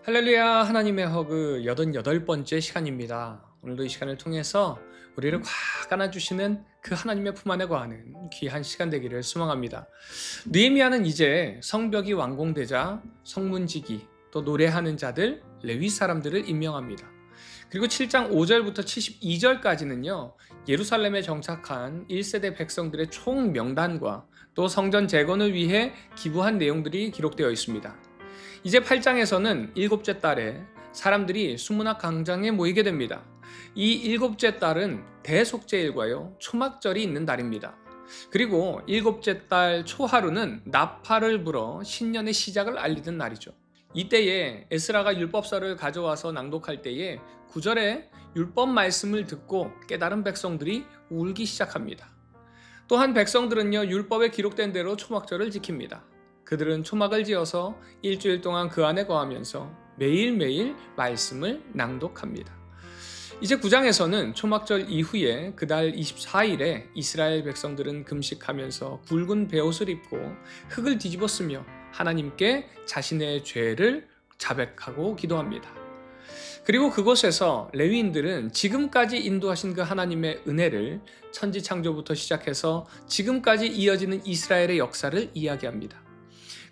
할렐루야. 하나님의 허그 88번째 시간입니다. 오늘도 이 시간을 통해서 우리를 꽉 안아주시는 그 하나님의 품 안에 거하는 귀한 시간 되기를 소망합니다. 느헤미야는 이제 성벽이 완공되자 성문지기 또 노래하는 자들 레위 사람들을 임명합니다. 그리고 7장 5절부터 72절까지는요 예루살렘에 정착한 1세대 백성들의 총 명단과 또 성전 재건을 위해 기부한 내용들이 기록되어 있습니다. 이제 8장에서는 일곱째 달에 사람들이 수문학 광장에 모이게 됩니다. 이 일곱째 달은 대속죄일과요 초막절이 있는 날입니다. 그리고 일곱째 달 초하루는 나팔을 불어 신년의 시작을 알리는 날이죠. 이때에 에스라가 율법서를 가져와서 낭독할 때에 9절에 율법 말씀을 듣고 깨달은 백성들이 울기 시작합니다. 또한 백성들은요 율법에 기록된 대로 초막절을 지킵니다. 그들은 초막을 지어서 일주일 동안 그 안에 거하면서 매일매일 말씀을 낭독합니다. 이제 9장에서는 초막절 이후에 그달 24일에 이스라엘 백성들은 금식하면서 굵은 베옷을 입고 흙을 뒤집어 쓰며 하나님께 자신의 죄를 자백하고 기도합니다. 그리고 그곳에서 레위인들은 지금까지 인도하신 그 하나님의 은혜를 천지창조부터 시작해서 지금까지 이어지는 이스라엘의 역사를 이야기합니다.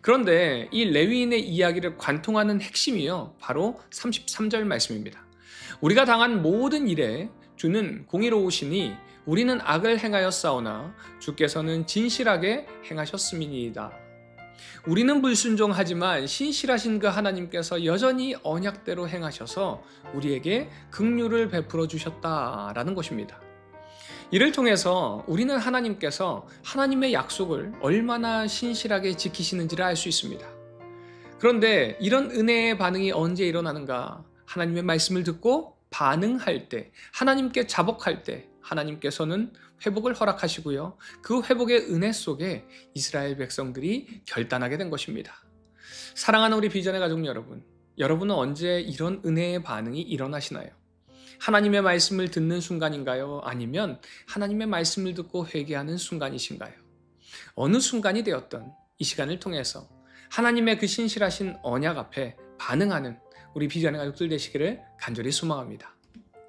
그런데 이 레위인의 이야기를 관통하는 핵심이요 바로 33절 말씀입니다. 우리가 당한 모든 일에 주는 공의로우시니 우리는 악을 행하였사오나 주께서는 진실하게 행하셨음이니이다. 우리는 불순종하지만 신실하신 그 하나님께서 여전히 언약대로 행하셔서 우리에게 긍휼을 베풀어 주셨다라는 것입니다. 이를 통해서 우리는 하나님께서 하나님의 약속을 얼마나 신실하게 지키시는지를 알 수 있습니다. 그런데 이런 은혜의 반응이 언제 일어나는가? 하나님의 말씀을 듣고 반응할 때, 하나님께 자복할 때 하나님께서는 회복을 허락하시고요. 그 회복의 은혜 속에 이스라엘 백성들이 결단하게 된 것입니다. 사랑하는 우리 비전의 가족 여러분, 여러분은 언제 이런 은혜의 반응이 일어나시나요? 하나님의 말씀을 듣는 순간인가요? 아니면 하나님의 말씀을 듣고 회개하는 순간이신가요? 어느 순간이 되었던 이 시간을 통해서 하나님의 그 신실하신 언약 앞에 반응하는 우리 비전의 가족들 되시기를 간절히 소망합니다.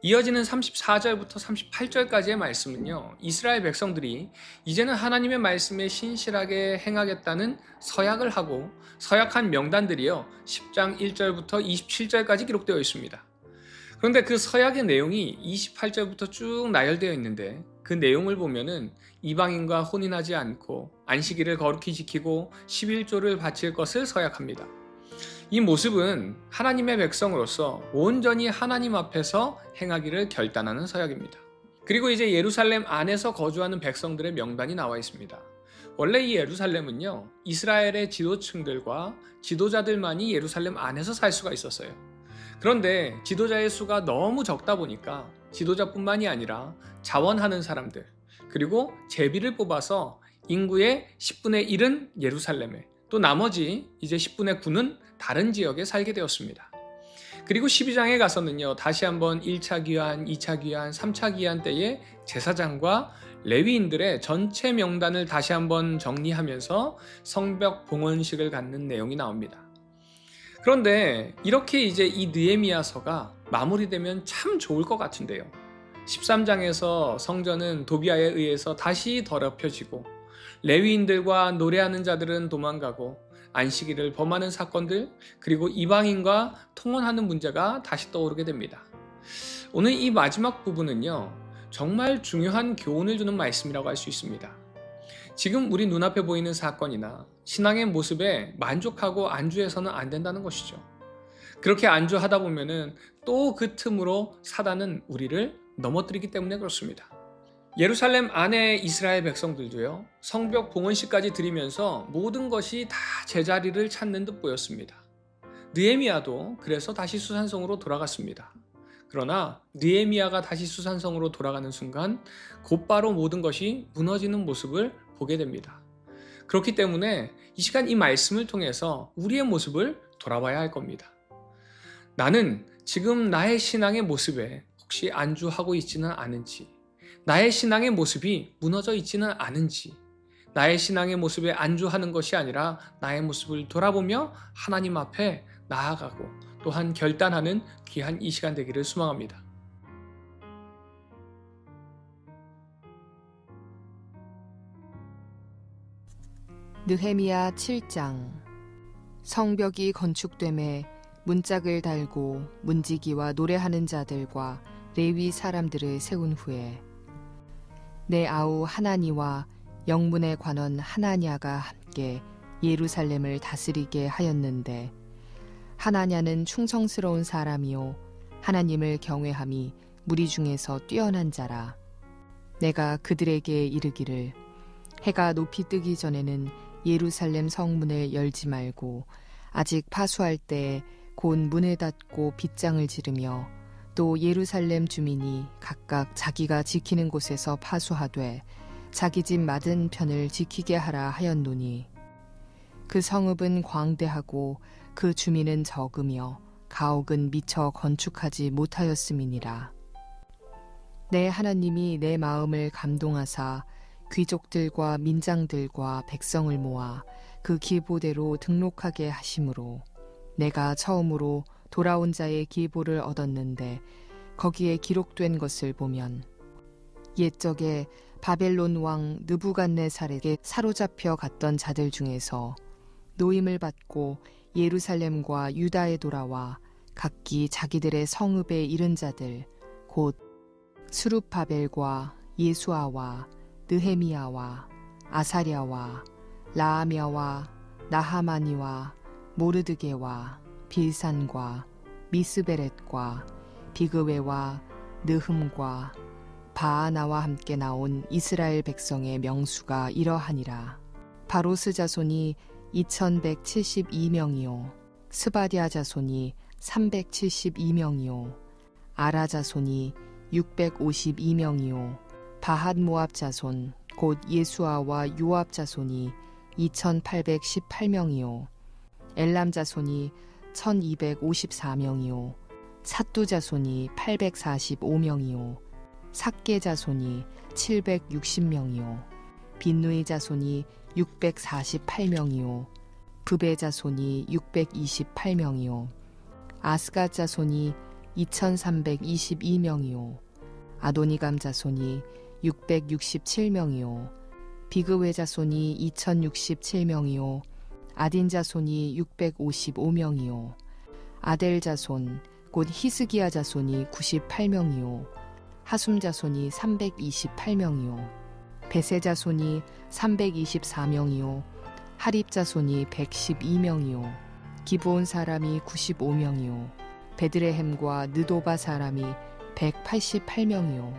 이어지는 34절부터 38절까지의 말씀은요 이스라엘 백성들이 이제는 하나님의 말씀에 신실하게 행하겠다는 서약을 하고 서약한 명단들이요 10장 1절부터 27절까지 기록되어 있습니다. 그런데 그 서약의 내용이 28절부터 쭉 나열되어 있는데 그 내용을 보면은 이방인과 혼인하지 않고 안식일을 거룩히 지키고 11조를 바칠 것을 서약합니다. 이 모습은 하나님의 백성으로서 온전히 하나님 앞에서 행하기를 결단하는 서약입니다. 그리고 이제 예루살렘 안에서 거주하는 백성들의 명단이 나와 있습니다. 원래 이 예루살렘은요 이스라엘의 지도층들과 지도자들만이 예루살렘 안에서 살 수가 있었어요. 그런데 지도자의 수가 너무 적다 보니까 지도자뿐만이 아니라 자원하는 사람들 그리고 제비를 뽑아서 인구의 10분의 1은 예루살렘에 또 나머지 이제 10분의 9는 다른 지역에 살게 되었습니다. 그리고 12장에 가서는요 다시 한번 1차 귀환, 2차 귀환, 3차 귀환 때에 제사장과 레위인들의 전체 명단을 다시 한번 정리하면서 성벽 봉헌식을 갖는 내용이 나옵니다. 그런데 이렇게 이제 이 느헤미야서가 마무리되면 참 좋을 것 같은데요. 13장에서 성전은 도비아에 의해서 다시 더럽혀지고 레위인들과 노래하는 자들은 도망가고 안식일을 범하는 사건들 그리고 이방인과 통혼하는 문제가 다시 떠오르게 됩니다. 오늘 이 마지막 부분은요 정말 중요한 교훈을 주는 말씀이라고 할 수 있습니다. 지금 우리 눈앞에 보이는 사건이나 신앙의 모습에 만족하고 안주해서는 안 된다는 것이죠. 그렇게 안주하다 보면은 또 그 틈으로 사단은 우리를 넘어뜨리기 때문에 그렇습니다. 예루살렘 안에 이스라엘 백성들도요 성벽 봉헌식까지 드리면서 모든 것이 다 제자리를 찾는 듯 보였습니다. 느헤미야도 그래서 다시 수산성으로 돌아갔습니다. 그러나 느헤미야가 다시 수산성으로 돌아가는 순간 곧바로 모든 것이 무너지는 모습을 보게 됩니다. 그렇기 때문에 이 시간 이 말씀을 통해서 우리의 모습을 돌아봐야 할 겁니다. 나는 지금 나의 신앙의 모습에 혹시 안주하고 있지는 않은지, 나의 신앙의 모습이 무너져 있지는 않은지, 나의 신앙의 모습에 안주하는 것이 아니라 나의 모습을 돌아보며 하나님 앞에 나아가고 또한 결단하는 귀한 이 시간 되기를 소망합니다. 느헤미야 7장. 성벽이 건축됨에 문짝을 달고 문지기와 노래하는 자들과 레위 사람들을 세운 후에 내 아우 하나니와 영문의 관원 하나냐가 함께 예루살렘을 다스리게 하였는데, 하나냐는 충성스러운 사람이요 하나님을 경외함이 무리 중에서 뛰어난 자라. 내가 그들에게 이르기를 해가 높이 뜨기 전에는 예루살렘 성문을 열지 말고 아직 파수할 때에 곧 문을 닫고 빗장을 지르며 또 예루살렘 주민이 각각 자기가 지키는 곳에서 파수하되 자기 집 맞은편을 지키게 하라 하였노니, 그 성읍은 광대하고 그 주민은 적으며 가옥은 미처 건축하지 못하였음이니라. 내 하나님이 내 마음을 감동하사 귀족들과 민장들과 백성을 모아 그 기보대로 등록하게 하심으로 내가 처음으로 돌아온 자의 기보를 얻었는데, 거기에 기록된 것을 보면 옛적에 바벨론 왕 느부갓네살에게 사로잡혀 갔던 자들 중에서 노임을 받고 예루살렘과 유다에 돌아와 각기 자기들의 성읍에 이른 자들, 곧 스룹바벨과 예수아와 느헤미야와 아사랴와 라아мя와 나하마니와 모르드게와 빌산과 미스베렛과 비그웨와 느흠과 바아나와 함께 나온 이스라엘 백성의 명수가 이러하니라. 바로스 자손이 2172명이요 스바디아 자손이 372명이요 아라 자손이 652명이요 바핫 모압 자손 곧 예수아와 요압 자손이 2818명이요 엘람 자손이 1254명이요 삿두 자손이 845명이요 삭게 자손이 760명이요 빈누이 자손이 648명이요 브베 자손이 628명이요 아스가 자손이 2322명이요 아도니감 자손이 667명이요 비그웨 자손이 2067명이요 아딘 자손이 655명이요 아델 자손 곧 히스기야 자손이 98명이요 하숨 자손이 328명이요 베세 자손이 324명이요 하립 자손이 112명이요 기브온 사람이 95명이요 베드레헴과 느도바 사람이 188명이요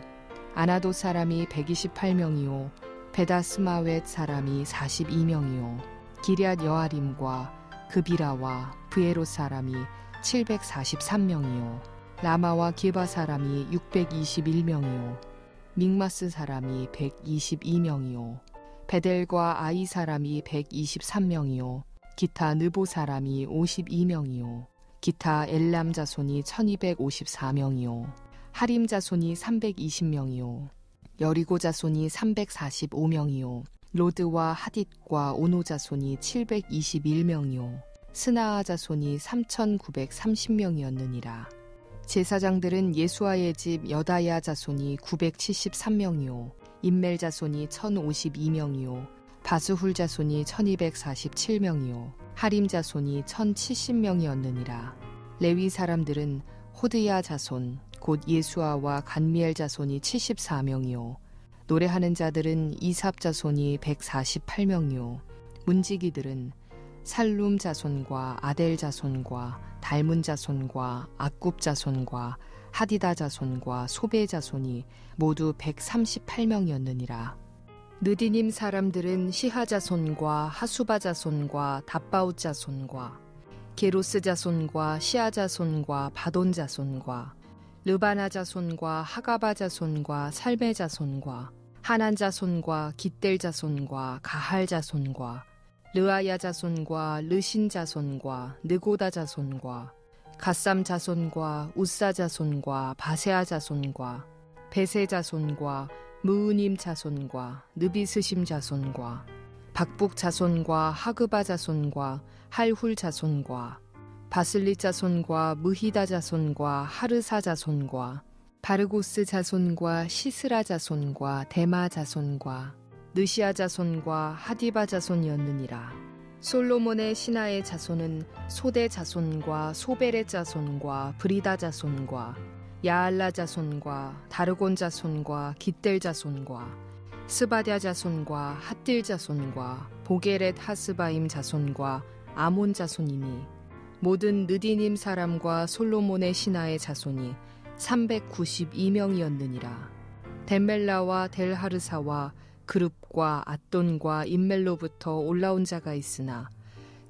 아나도 사람이 128명이요 베다스마웻 사람이 42명이요 기럇 여아림과 그비라와 브에롯 사람이 743명이요 라마와 기바 사람이 621명이요 믹마스 사람이 122명이요 베델과 아이 사람이 123명이요 기타 느보 사람이 52명이요 기타 엘람 자손이 1254명이요 하림 자손이 320명이요 여리고 자손이 345명이요 로드와 하딧과 오노 자손이 721명이요 스나아 자손이 3930명이었느니라. 제사장들은 예수아의 집 여다야 자손이 973명이요 임멜 자손이 1052명이요 바스훌 자손이 1247명이요 하림 자손이 1070명이었느니라. 레위 사람들은 호드야 자손 곧 예수아와 간미엘 자손이 74명이요 노래하는 자들은 이삽 자손이 148명이요 문지기들은 살룸 자손과 아델 자손과 달문 자손과 악굽 자손과 하디다 자손과 소베 자손이 모두 138명이었느니라. 느디님 사람들은 시하 자손과 하수바 자손과 답바웃 자손과 게로스 자손과 시아 자손과 바돈 자손과 르바나 자손과 하가바 자손과 살메 자손과 하난 자손과 깃델 자손과 가할 자손과 르아야 자손과 르신 자손과 느고다 자손과 갓삼 자손과 우사 자손과 바세아 자손과 베세 자손과 무으님 자손과 느비스심 자손과 박북 자손과 하그바 자손과 할훌 자손과 바슬리 자손과 무히다 자손과 하르사 자손과 바르고스 자손과 시스라 자손과 데마 자손과 느시아 자손과 하디바 자손이었느니라. 솔로몬의 신하의 자손은 소대 자손과 소베레 자손과 브리다 자손과 야알라 자손과 다르곤 자손과 깃델 자손과 스바랴 자손과 핫딜 자손과 보게렛 하스바임 자손과 아몬 자손이니 모든 느디님 사람과 솔로몬의 신하의 자손이 392명이었느니라. 덴멜라와 델하르사와 그룹과 앗돈과 인멜로부터 올라온 자가 있으나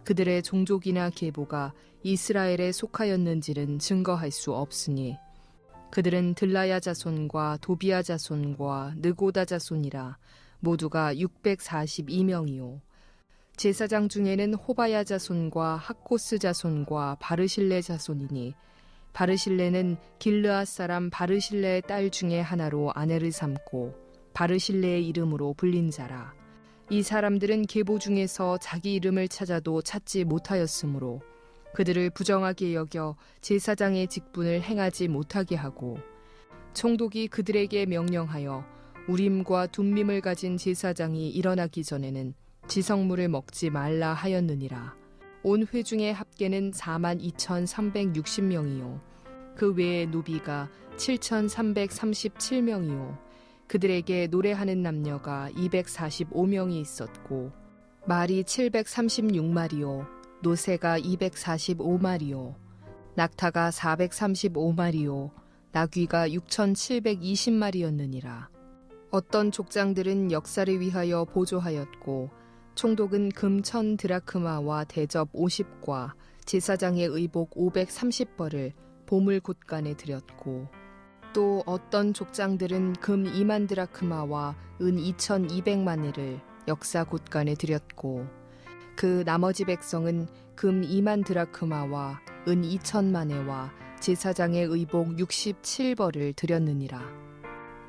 그들의 종족이나 계보가 이스라엘에 속하였는지는 증거할 수 없으니 그들은 들라야 자손과 도비야 자손과 느고다 자손이라 모두가 642명이요. 제사장 중에는 호바야 자손과 하코스 자손과 바르실레 자손이니 바르실레는 길르앗 사람 바르실레의 딸 중에 하나로 아내를 삼고 바르실레의 이름으로 불린 자라. 이 사람들은 계보 중에서 자기 이름을 찾아도 찾지 못하였으므로 그들을 부정하게 여겨 제사장의 직분을 행하지 못하게 하고 총독이 그들에게 명령하여 우림과 둠밈을 가진 제사장이 일어나기 전에는 지성물을 먹지 말라 하였느니라. 온 회중의 합계는 42,360명이요. 그 외에 노비가 7,337명이요. 그들에게 노래하는 남녀가 245명이 있었고 말이 736마리요. 노새가 245마리요. 낙타가 435마리요. 나귀가 6,720마리였느니라. 어떤 족장들은 역사를 위하여 보조하였고 총독은 금 1,000드라크마와 대접 50과 제사장의 의복 530벌을 보물 곳간에 드렸고 또 어떤 족장들은 금 2만 드라크마와 은 2,200마니를 역사 곳간에 드렸고 그 나머지 백성은 금 2만 드라크마와 은 2,000마네와 제사장의 의복 67벌을 드렸느니라.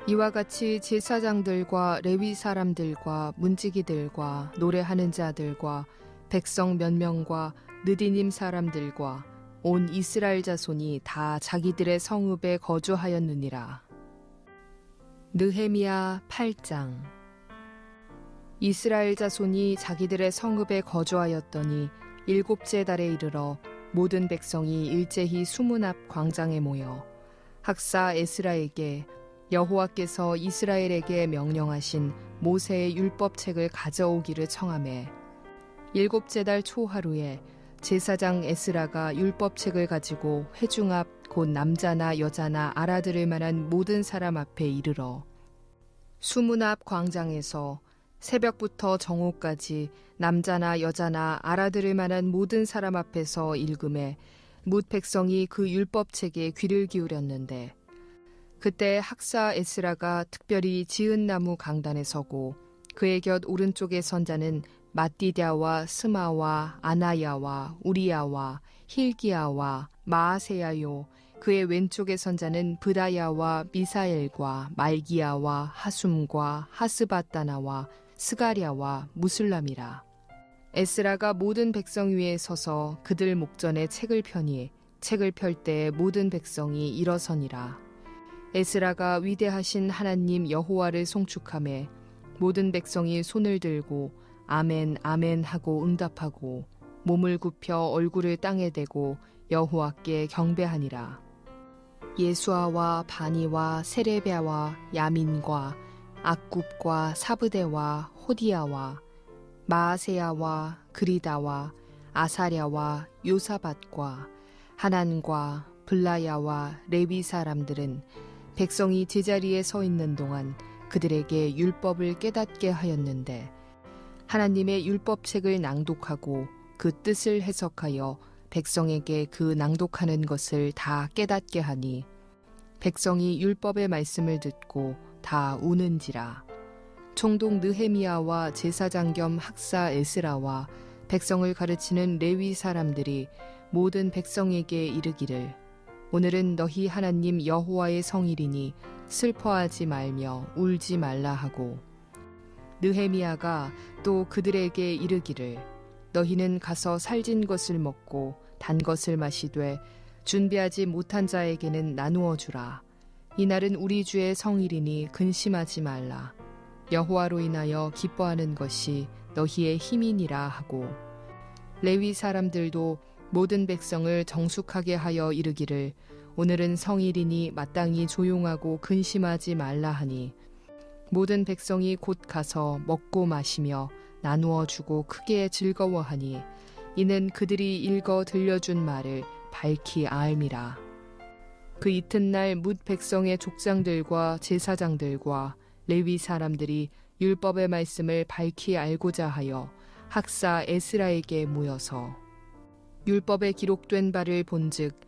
이와 같이 제사장들과 레위 사람들과 문지기들과 노래하는 자들과 백성 몇 명과 느디님 사람들과 온 이스라엘 자손이 다 자기들의 성읍에 거주하였느니라. 느헤미야 8장. 이스라엘 자손이 자기들의 성읍에 거주하였더니 7째 달에 이르러 모든 백성이 일제히 수문 앞 광장에 모여 학사 에스라에게 여호와께서 이스라엘에게 명령하신 모세의 율법책을 가져오기를 청하매 7째 달 초하루에 제사장 에스라가 율법책을 가지고 회중 앞 곧 남자나 여자나 알아들을 만한 모든 사람 앞에 이르러 수문 앞 광장에서 새벽부터 정오까지 남자나 여자나 알아들을 만한 모든 사람 앞에서 읽음에 뭇 백성이 그 율법책에 귀를 기울였는데 그때 학사 에스라가 특별히 지은 나무 강단에 서고 그의 곁 오른쪽에 선 자는 마띠랴와 스마와 아나야와 우리야와 힐기야와 마아세야요. 그의 왼쪽에 선 자는 브다야와 미사엘과 말기야와 하숨과 하스바다나와 스가랴와 무슬람이라. 에스라가 모든 백성 위에 서서 그들 목전에 책을 펴니 책을 펼 때 모든 백성이 일어서니라. 에스라가 위대하신 하나님 여호와를 송축하매 모든 백성이 손을 들고 아멘 아멘 하고 응답하고 몸을 굽혀 얼굴을 땅에 대고 여호와께 경배하니라. 예수아와 바니와 세레비아와 야민과 악굽과 사브데와 호디야와 마아세야와 그리다와 아사랴와 요사밧과 하난과 블라야와 레위 사람들은 백성이 제자리에 서 있는 동안 그들에게 율법을 깨닫게 하였는데 하나님의 율법책을 낭독하고 그 뜻을 해석하여 백성에게 그 낭독하는 것을 다 깨닫게 하니 백성이 율법의 말씀을 듣고 다 우는지라. 총독 느헤미야와 제사장 겸 학사 에스라와 백성을 가르치는 레위 사람들이 모든 백성에게 이르기를 오늘은 너희 하나님 여호와의 성일이니 슬퍼하지 말며 울지 말라 하고 느헤미야가 또 그들에게 이르기를 너희는 가서 살진 것을 먹고 단 것을 마시되 준비하지 못한 자에게는 나누어 주라. 이날은 우리 주의 성일이니 근심하지 말라. 여호와로 인하여 기뻐하는 것이 너희의 힘이니라 하고, 레위 사람들도 모든 백성을 정숙하게 하여 이르기를 오늘은 성일이니 마땅히 조용하고 근심하지 말라 하니, 모든 백성이 곧 가서 먹고 마시며 나누어 주고 크게 즐거워하니, 이는 그들이 읽어 들려준 말을 밝히 알미라. 그 이튿날 뭇 백성의 족장들과 제사장들과 레위 사람들이 율법의 말씀을 밝히 알고자 하여 학사 에스라에게 모여서 율법에 기록된 바를 본즉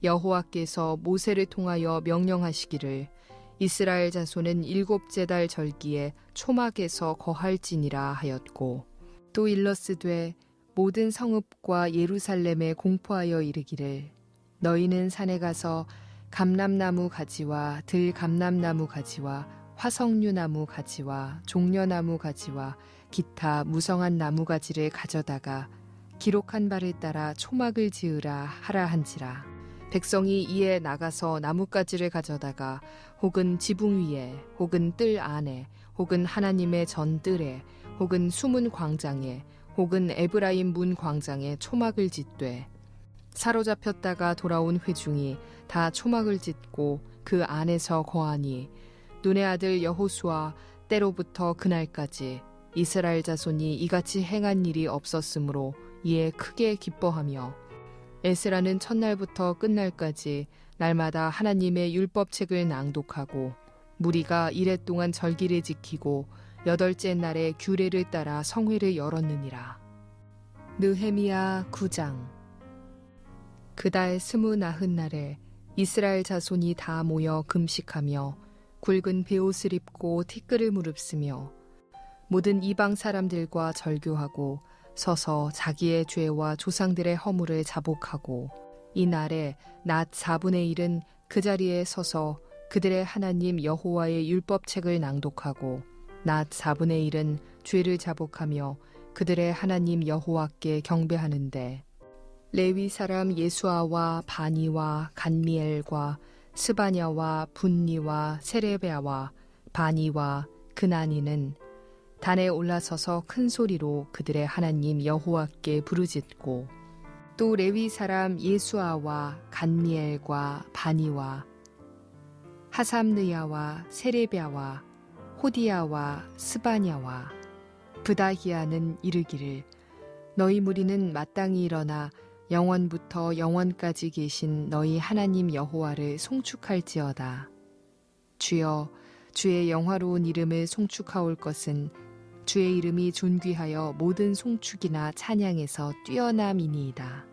여호와께서 모세를 통하여 명령하시기를 이스라엘 자손은 일곱째 달 절기에 초막에서 거할지니라 하였고, 또 일러스되 모든 성읍과 예루살렘에 공포하여 이르기를 너희는 산에 가서 감람나무 가지와 들감람나무 가지와 화석류나무 가지와 종려나무 가지와 기타 무성한 나무 가지를 가져다가 기록한 바를 따라 초막을 지으라 하라 한지라. 백성이 이에 나가서 나뭇가지를 가져다가 혹은 지붕 위에 혹은 뜰 안에 혹은 하나님의 전뜰에 혹은 수문 광장에 혹은 에브라임 문 광장에 초막을 짓되, 사로잡혔다가 돌아온 회중이 다 초막을 짓고 그 안에서 거하니, 눈의 아들 여호수아 때로부터 그날까지 이스라엘 자손이 이같이 행한 일이 없었으므로 이에 크게 기뻐하며, 에스라는 첫날부터 끝날까지 날마다 하나님의 율법책을 낭독하고 무리가 이레 동안 절기를 지키고 여덟째 날에 규례를 따라 성회를 열었느니라. 느헤미야 9장. 그달 29날에 이스라엘 자손이 다 모여 금식하며 굵은 베옷을 입고 티끌을 무릅쓰며 모든 이방 사람들과 절교하고 서서 자기의 죄와 조상들의 허물을 자복하고, 이 날에 낮 4분의 1은 그 자리에 서서 그들의 하나님 여호와의 율법책을 낭독하고, 낮 4분의 1은 죄를 자복하며 그들의 하나님 여호와께 경배하는데, 레위 사람 예수아와 바니와 간미엘과 스바냐와 분니와 세레베아와 바니와 그나니는 단에 올라서서 큰 소리로 그들의 하나님 여호와께 부르짖고, 또 레위 사람 예수아와 간미엘과 바니와 하삼느야와 세레베아와 호디야와 스바냐와 브다히야는 이르기를 너희 무리는 마땅히 일어나 영원부터 영원까지 계신 너희 하나님 여호와를 송축할지어다. 주여, 주의 영화로운 이름을 송축하올 것은 주의 이름이 존귀하여 모든 송축이나 찬양에서 뛰어남이니이다.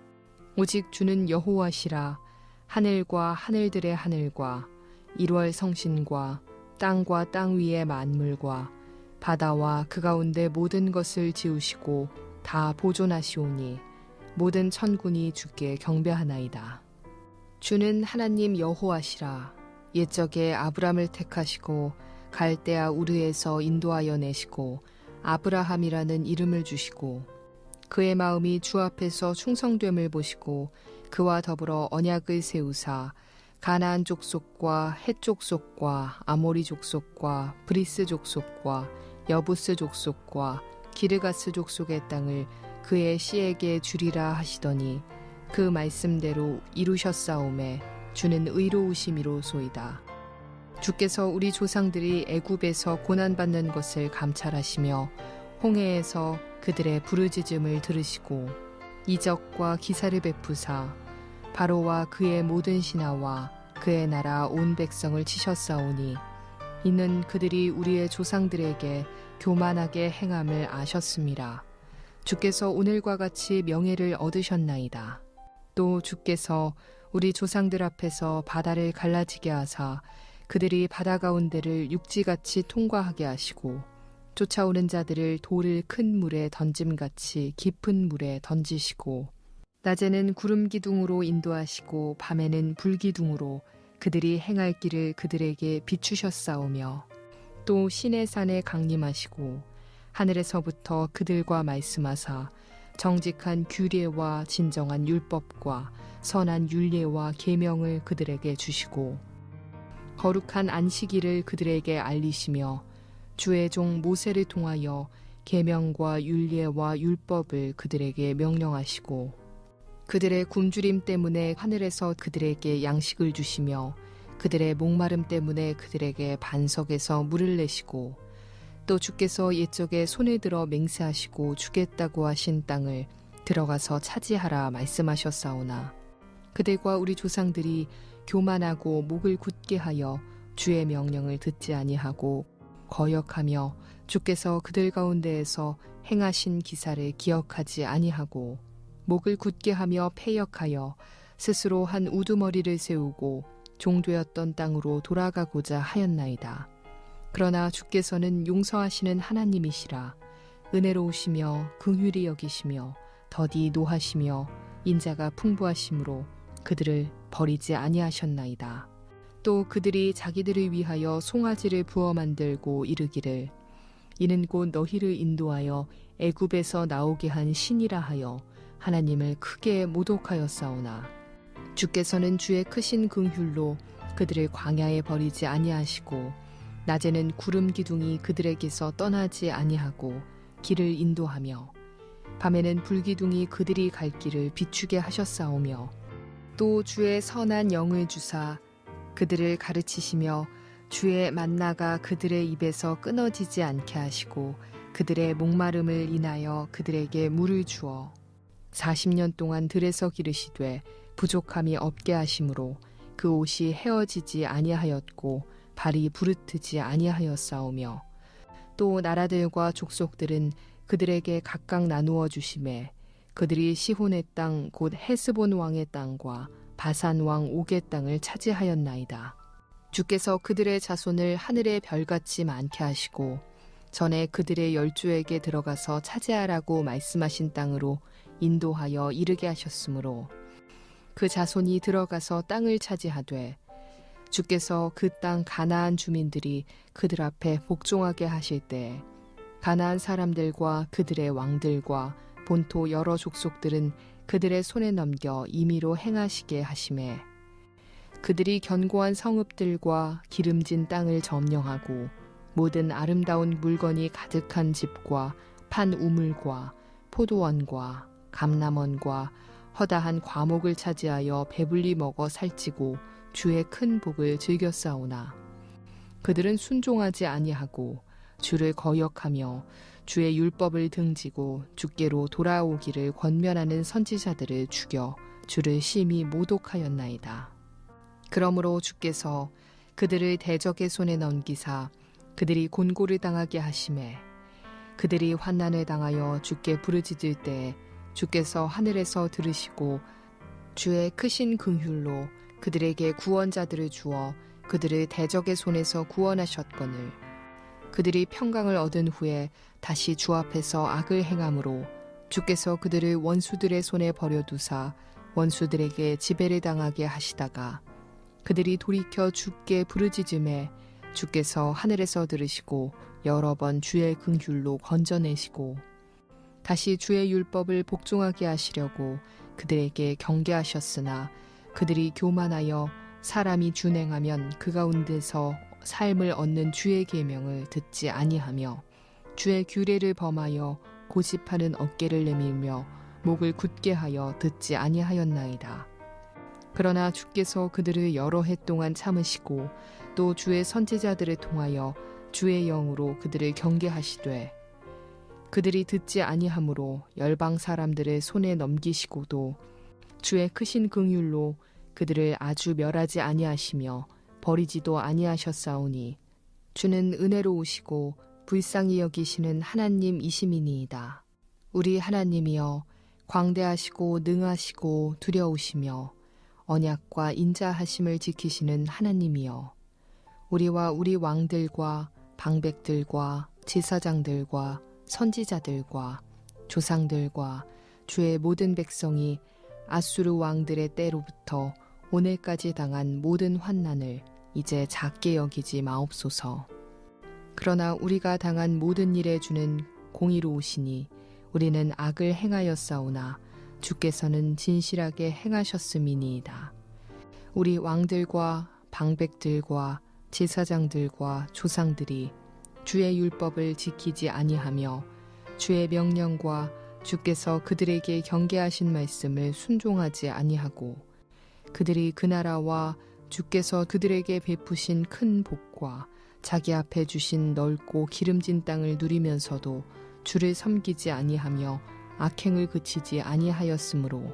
오직 주는 여호와시라. 하늘과 하늘들의 하늘과 일월 성신과 땅과 땅 위의 만물과 바다와 그 가운데 모든 것을 지으시고 다 보존하시오니 모든 천군이 주께 경배하나이다. 주는 하나님 여호와시라. 옛적에 아브람을 택하시고 갈대아 우르에서 인도하여 내시고 아브라함이라는 이름을 주시고, 그의 마음이 주 앞에서 충성됨을 보시고 그와 더불어 언약을 세우사 가나안 족속과 헷 족속과 아모리 족속과 브리스 족속과 여부스 족속과 기르가스 족속의 땅을 그의 씨에게 주리라 하시더니 그 말씀대로 이루셨사오매 주는 의로우심이로소이다. 주께서 우리 조상들이 애굽에서 고난받는 것을 감찰하시며 홍해에서 그들의 부르짖음을 들으시고 이적과 기사를 베푸사 바로와 그의 모든 신하와 그의 나라 온 백성을 치셨사오니, 이는 그들이 우리의 조상들에게 교만하게 행함을 아셨음이라. 주께서 오늘과 같이 명예를 얻으셨나이다. 또 주께서 우리 조상들 앞에서 바다를 갈라지게 하사 그들이 바다 가운데를 육지같이 통과하게 하시고, 쫓아오는 자들을 돌을 큰 물에 던짐같이 깊은 물에 던지시고, 낮에는 구름 기둥으로 인도하시고 밤에는 불 기둥으로 그들이 행할 길을 그들에게 비추셨사오며, 또 시내산에 강림하시고 하늘에서부터 그들과 말씀하사 정직한 규례와 진정한 율법과 선한 율례와 계명을 그들에게 주시고 거룩한 안식일을 그들에게 알리시며 주의 종 모세를 통하여 계명과 율례와 율법을 그들에게 명령하시고 그들의 굶주림 때문에 하늘에서 그들에게 양식을 주시며 그들의 목마름 때문에 그들에게 반석에서 물을 내시고 또 주께서 옛적에 손을 들어 맹세하시고 주겠다고 하신 땅을 들어가서 차지하라 말씀하셨사오나 그들과 우리 조상들이 교만하고 목을 굳게 하여 주의 명령을 듣지 아니하고 거역하며 주께서 그들 가운데에서 행하신 기사를 기억하지 아니하고 목을 굳게 하며 패역하여 스스로 한 우두머리를 세우고 종되었던 땅으로 돌아가고자 하였나이다. 그러나 주께서는 용서하시는 하나님이시라 은혜로우시며 긍휼히 여기시며 더디 노하시며 인자가 풍부하심으로 그들을 버리지 아니하셨나이다. 또 그들이 자기들을 위하여 송아지를 부어 만들고 이르기를 이는 곧 너희를 인도하여 애굽에서 나오게 한 신이라 하여 하나님을 크게 모독하였사오나 주께서는 주의 크신 긍휼로 그들을 광야에 버리지 아니하시고 낮에는 구름 기둥이 그들에게서 떠나지 아니하고 길을 인도하며 밤에는 불기둥이 그들이 갈 길을 비추게 하셨사오며 또 주의 선한 영을 주사 그들을 가르치시며 주의 만나가 그들의 입에서 끊어지지 않게 하시고 그들의 목마름을 인하여 그들에게 물을 주어 40년 동안 들에서 기르시되 부족함이 없게 하심으로 그 옷이 헤어지지 아니하였고 발이 부르트지 아니하였사오며 또 나라들과 족속들은 그들에게 각각 나누어 주심에 그들이 시혼의 땅 곧 헤스본 왕의 땅과 바산 왕 옥의 땅을 차지하였나이다. 주께서 그들의 자손을 하늘의 별같이 많게 하시고 전에 그들의 열조에게 들어가서 차지하라고 말씀하신 땅으로 인도하여 이르게 하셨으므로 그 자손이 들어가서 땅을 차지하되 주께서 그 땅 가나안 주민들이 그들 앞에 복종하게 하실 때 가나안 사람들과 그들의 왕들과 본토 여러 족속들은 그들의 손에 넘겨 임의로 행하시게 하심에 그들이 견고한 성읍들과 기름진 땅을 점령하고 모든 아름다운 물건이 가득한 집과 판 우물과 포도원과 감람원과 허다한 과목을 차지하여 배불리 먹어 살찌고 주의 큰 복을 즐겼사오나 그들은 순종하지 아니하고 주를 거역하며 주의 율법을 등지고 주께로 돌아오기를 권면하는 선지자들을 죽여 주를 심히 모독하였나이다. 그러므로 주께서 그들을 대적의 손에 넘기사 그들이 곤고를 당하게 하심에 그들이 환난을 당하여 주께 부르짖을 때 주께서 하늘에서 들으시고 주의 크신 긍휼로 그들에게 구원자들을 주어 그들을 대적의 손에서 구원하셨거늘 그들이 평강을 얻은 후에 다시 주 앞에서 악을 행함으로 주께서 그들을 원수들의 손에 버려두사 원수들에게 지배를 당하게 하시다가 그들이 돌이켜 주께 부르짖음에 주께서 하늘에서 들으시고 여러 번 주의 긍휼로 건져내시고 다시 주의 율법을 복종하게 하시려고 그들에게 경계하셨으나 그들이 교만하여 사람이 준행하면 그 가운데서 삶을 얻는 주의 계명을 듣지 아니하며 주의 규례를 범하여 고집하는 어깨를 내밀며 목을 굳게 하여 듣지 아니하였나이다. 그러나 주께서 그들을 여러 해 동안 참으시고 또 주의 선지자들을 통하여 주의 영으로 그들을 경계하시되 그들이 듣지 아니하므로 열방 사람들의 손에 넘기시고도 주의 크신 긍휼로 그들을 아주 멸하지 아니하시며 버리지도 아니하셨사오니 주는 은혜로우시고 불쌍히 여기시는 하나님이심이니이다. 우리 하나님이여 광대하시고 능하시고 두려우시며 언약과 인자하심을 지키시는 하나님이여 우리와 우리 왕들과 방백들과 제사장들과 선지자들과 조상들과 주의 모든 백성이 아수르 왕들의 때로부터 오늘까지 당한 모든 환난을 이제 작게 여기지 마옵소서. 그러나 우리가 당한 모든 일에 주는 공의로우시니 우리는 악을 행하였사오나 주께서는 진실하게 행하셨음이니이다. 우리 왕들과 방백들과 제사장들과 조상들이 주의 율법을 지키지 아니하며 주의 명령과 주께서 그들에게 경계하신 말씀을 순종하지 아니하고 그들이 그 나라와 주께서 그들에게 베푸신 큰 복과 자기 앞에 주신 넓고 기름진 땅을 누리면서도 주를 섬기지 아니하며 악행을 그치지 아니하였으므로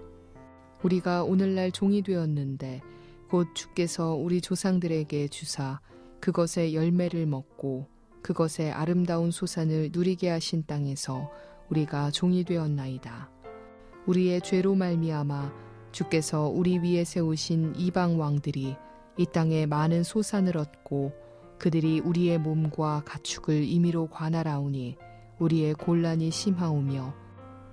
우리가 오늘날 종이 되었는데 곧 주께서 우리 조상들에게 주사 그것의 열매를 먹고 그것의 아름다운 소산을 누리게 하신 땅에서 우리가 종이 되었나이다. 우리의 죄로 말미암아 주께서 우리 위에 세우신 이방 왕들이 이 땅에 많은 소산을 얻고 그들이 우리의 몸과 가축을 임의로 관할하오니 우리의 곤란이 심하오며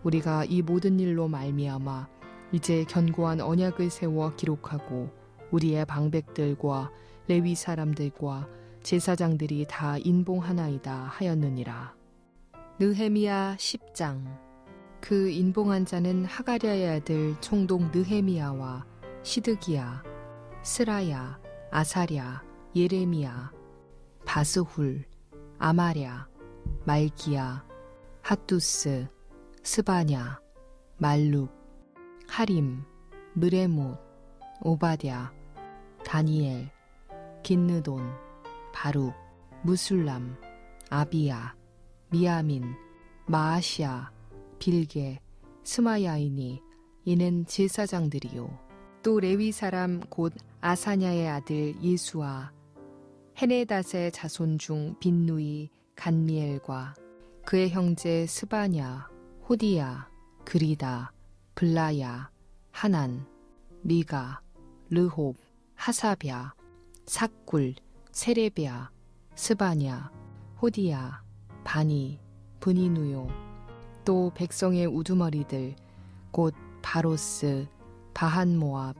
우리가 이 모든 일로 말미암아 이제 견고한 언약을 세워 기록하고 우리의 방백들과 레위 사람들과 제사장들이 다 인봉하나이다 하였느니라. 느헤미야 10장. 그 인봉한 자는 하가랴의 아들 총독 느헤미야와 시드기야, 스라야, 아사랴, 예레미야, 바스훌, 아마랴, 말기야, 핫두스, 스바냐, 말룩, 하림, 느레못, 오바댜, 다니엘, 긴느돈, 바룩, 무술람, 아비야, 미야민, 마아시아, 빌게, 스마야이니 이는 제사장들이요. 또 레위 사람 곧 아사냐의 아들 예수아, 헤네닷의 자손 중 빈누이, 간미엘과 그의 형제 스바냐, 호디야, 그리다, 블라야, 하난, 미가, 르홉, 하사랴, 삭굴, 세레비야, 스바냐, 호디야, 바니, 브니누요. 또 백성의 우두머리들 곧 바로스, 바한모압,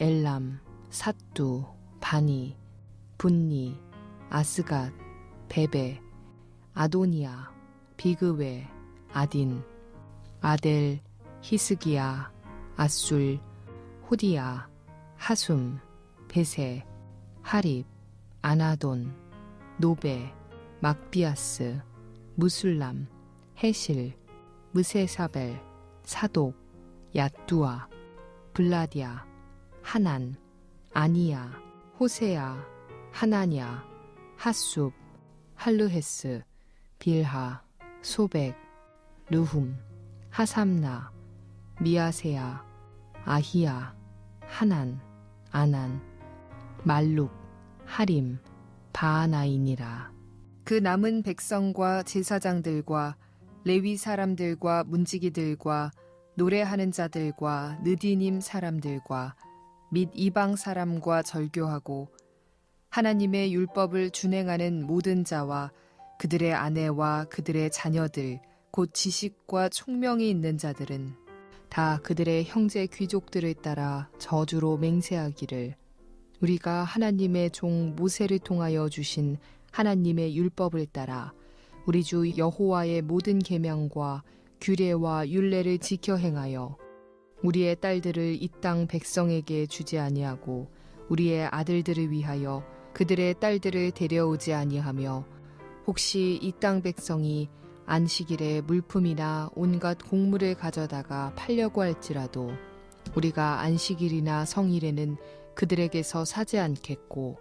엘람, 삿두, 바니, 분니, 아스갓, 베베, 아도니아, 비그웨, 아딘, 아델, 히스기야, 아술, 호디야, 하숨, 베세, 하립, 아나돈, 노베, 막비아스, 무술람, 헤실, 무세사벨, 사독, 야뚜아, 블라디아, 하난, 아니야, 호세야, 하나냐, 하숲, 할르헤스, 빌하, 소백, 르훔, 하삼나, 미아세야, 아히야, 하난, 아난, 말룩, 하림, 바하나이니라. 그 남은 백성과 제사장들과 레위 사람들과 문지기들과 노래하는 자들과 느디님 사람들과 및 이방 사람과 절교하고 하나님의 율법을 준행하는 모든 자와 그들의 아내와 그들의 자녀들 곧 지식과 총명이 있는 자들은 다 그들의 형제 귀족들을 따라 저주로 맹세하기를 우리가 하나님의 종 모세를 통하여 주신 하나님의 율법을 따라 우리 주 여호와의 모든 계명과 규례와 율례를 지켜 행하여 우리의 딸들을 이 땅 백성에게 주지 아니하고 우리의 아들들을 위하여 그들의 딸들을 데려오지 아니하며 혹시 이 땅 백성이 안식일에 물품이나 온갖 곡물을 가져다가 팔려고 할지라도 우리가 안식일이나 성일에는 그들에게서 사지 않겠고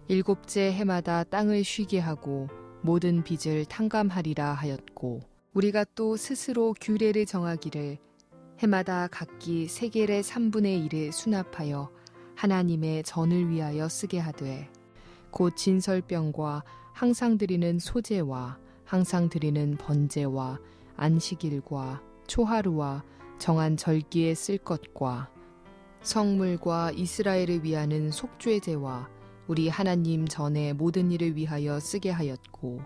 일곱째 해마다 땅을 쉬게 하고 모든 빚을 탕감하리라 하였고 우리가 또 스스로 규례를 정하기를 해마다 각기 세겔의 3분의 1을 수납하여 하나님의 전을 위하여 쓰게 하되 곧 진설병과 항상 드리는 소제와 항상 드리는 번제와 안식일과 초하루와 정한 절기에 쓸 것과 성물과 이스라엘을 위하는 속죄제와 우리 하나님 전에 모든 일을 위하여 쓰게 하였고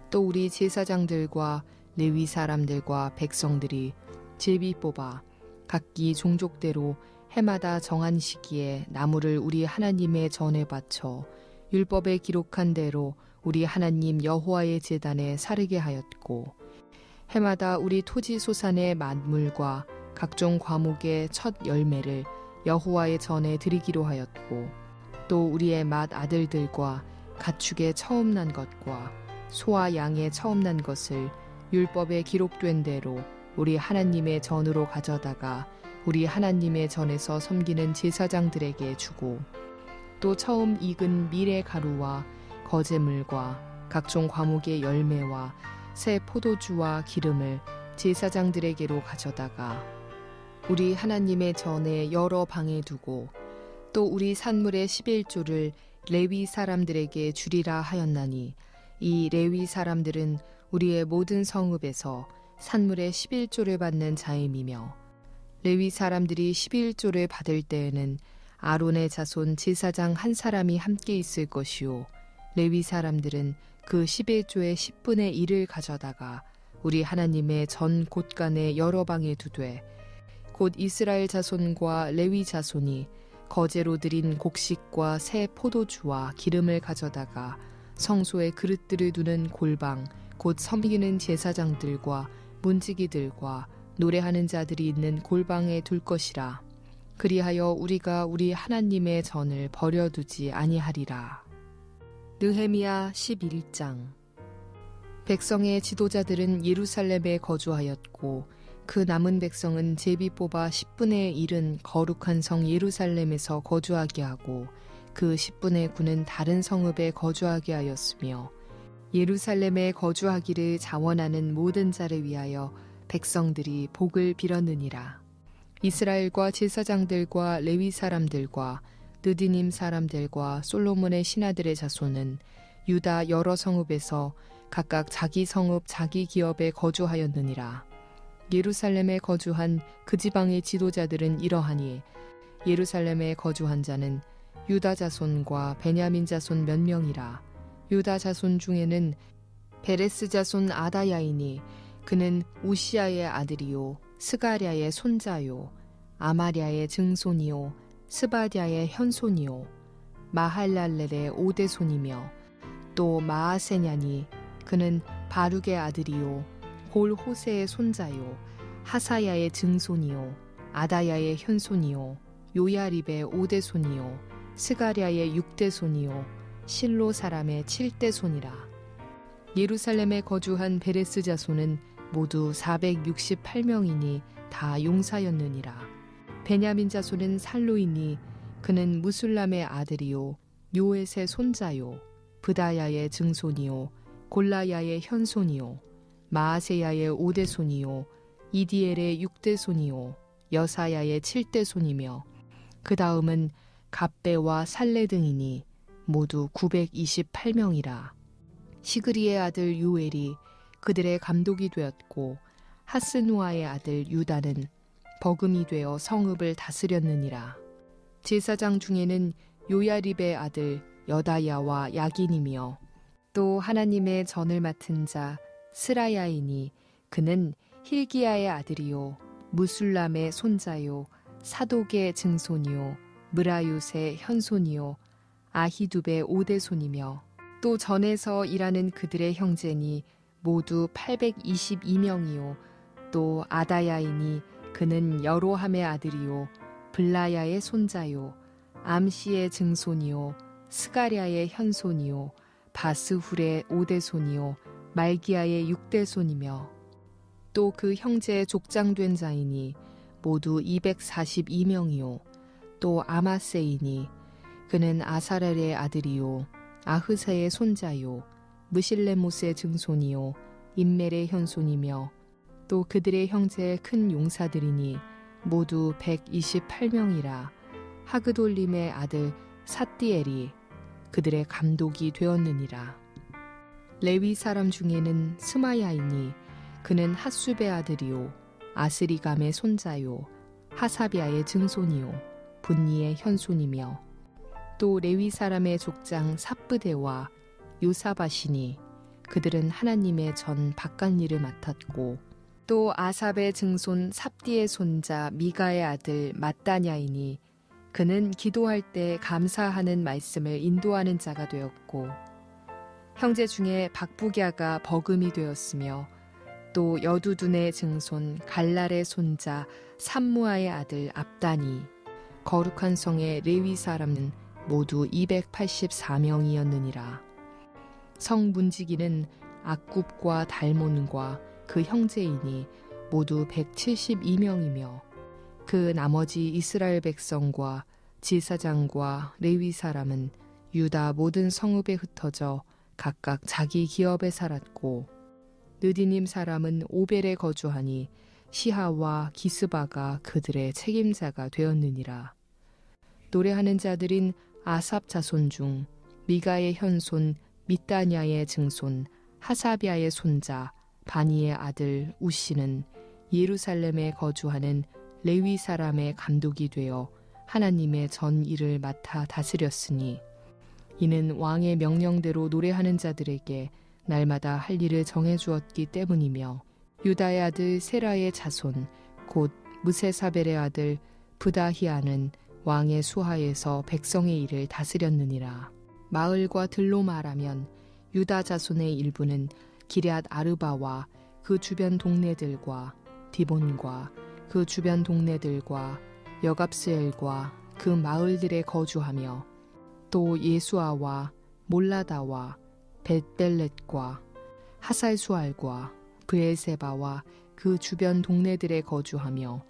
또 우리 제사장들과 레위 사람들과 백성들이 제비 뽑아 각기 종족대로 해마다 정한 시기에 나무를 우리 하나님의 전에 바쳐 율법에 기록한 대로 우리 하나님 여호와의 제단에 사르게 하였고 해마다 우리 토지 소산의 만물과 각종 과목의 첫 열매를 여호와의 전에 드리기로 하였고 또 우리의 맏 아들들과 가축의 처음 난 것과 소와 양의 처음 난 것을 율법에 기록된 대로 우리 하나님의 전으로 가져다가 우리 하나님의 전에서 섬기는 제사장들에게 주고 또 처음 익은 밀의 가루와 거제물과 각종 과목의 열매와 새 포도주와 기름을 제사장들에게로 가져다가 우리 하나님의 전에 여러 방에 두고 또 우리 산물의 11조를 레위 사람들에게 주리라 하였나니 이 레위 사람들은 우리의 모든 성읍에서 산물의 11조를 받는 자임이며 레위 사람들이 11조를 받을 때에는 아론의 자손 제사장 한 사람이 함께 있을 것이요 레위 사람들은 그 11조의 10분의 1을 가져다가 우리 하나님의 전 곳간의 여러 방에 두되 곧 이스라엘 자손과 레위 자손이 거제로 드린 곡식과 새 포도주와 기름을 가져다가 성소에 그릇들을 두는 골방 곧 섬기는 제사장들과 문지기들과 노래하는 자들이 있는 골방에 둘 것이라. 그리하여 우리가 우리 하나님의 전을 버려두지 아니하리라. 느헤미야 11장. 백성의 지도자들은 예루살렘에 거주하였고 그 남은 백성은 제비 뽑아 10분의 1은 거룩한 성 예루살렘에서 거주하게 하고 그 10분의 9는 다른 성읍에 거주하게 하였으며 예루살렘에 거주하기를 자원하는 모든 자를 위하여 백성들이 복을 빌었느니라. 이스라엘과 제사장들과 레위 사람들과 느디님 사람들과 솔로몬의 신하들의 자손은 유다 여러 성읍에서 각각 자기 성읍 자기 기업에 거주하였느니라. 예루살렘에 거주한 그 지방의 지도자들은 이러하니 예루살렘에 거주한 자는 유다 자손과 베냐민 자손 몇 명이라. 유다 자손 중에는 베레스 자손 아다야이니 그는 우시아의 아들이요 스가랴의 손자요 아마랴의 증손이요 스바랴의 현손이요 마할랄렐의 오대손이며 또 마아세냐니 그는 바룩의 아들이요 골 호세의 손자요 하사야의 증손이요 아다야의 현손이요 요야립의 오대손이요 스가랴의 육대손이요 실로 사람의 칠대손이라. 예루살렘에 거주한 베레스 자손은 모두 468명이니 다 용사였느니라. 베냐민 자손은 살로이니 그는 무술람의 아들이요 요엣의 손자요 브다야의 증손이요 골라야의 현손이요 마아세야의 오대손이요 이디엘의 육대손이요 여사야의 칠대손이며 그 다음은 갑배와 살레 등이니 모두 928명이라. 시그리의 아들 요엘이 그들의 감독이 되었고 하스누아의 아들 유다는 버금이 되어 성읍을 다스렸느니라. 제사장 중에는 요야립의 아들 여다야와 야긴이며 또 하나님의 전을 맡은 자 스라야이니 그는 힐기야의 아들이요 무술람의 손자요 사독의 증손이요 무라윳의 현손이요 아히둡의 오대손이며 또 전에서 일하는 그들의 형제니 모두 822명이요 또 아다야이니 그는 여로함의 아들이요 블라야의 손자요 암시의 증손이요 스가랴의 현손이요 바스훌의 오대손이요 말기야의 육대손이며 또 그 형제의 족장된 자이니 모두 242명이요 또 아마세이니 그는 아사렐의 아들이요 아흐사의 손자요 무실레못의 증손이요 임멜의 현손이며 또 그들의 형제의 큰 용사들이니 모두 128명이라. 하그돌림의 아들 삿디엘이 그들의 감독이 되었느니라. 레위 사람 중에는 스마야이니 그는 핫숲의 아들이요 아스리감의 손자요 하사비아의 증손이요 분니의 현손이며 또 레위 사람의 족장 삽브데와 요사바시니 그들은 하나님의 전 바깥일을 맡았고 또 아삽의 증손 삽디의 손자 미가의 아들 mat다냐이니 그는 기도할 때 감사하는 말씀을 인도하는 자가 되었고 형제 중에 박부갸가 버금이 되었으며 또 여두둔의 증손 갈랄의 손자 삼무아의 아들 압다니 거룩한 성의 레위 사람은 모두 284명이었느니라. 성 문지기는 악굽과 달몬과 그 형제이니 모두 172명이며 그 나머지 이스라엘 백성과 지사장과 레위 사람은 유다 모든 성읍에 흩어져 각각 자기 기업에 살았고 느디님 사람은 오벨에 거주하니 시하와 기스바가 그들의 책임자가 되었느니라. 노래하는 자들인 아삽 자손 중 미가의 현손 밑다냐의 증손 하사비아의 손자 바니의 아들 우시는 예루살렘에 거주하는 레위 사람의 감독이 되어 하나님의 전 일을 맡아 다스렸으니 이는 왕의 명령대로 노래하는 자들에게 날마다 할 일을 정해주었기 때문이며 유다의 아들 세라의 자손 곧 무세사벨의 아들 부다히아는 왕의 수하에서 백성의 일을 다스렸느니라. 마을과 들로 말하면 유다 자손의 일부는 기럇 아르바와 그 주변 동네들과 디본과 그 주변 동네들과 여갑스엘과 그 마을들에 거주하며 또 예수아와 몰라다와 벳벨렛과 하살수알과 브엘세바와 그 주변 동네들에 거주하며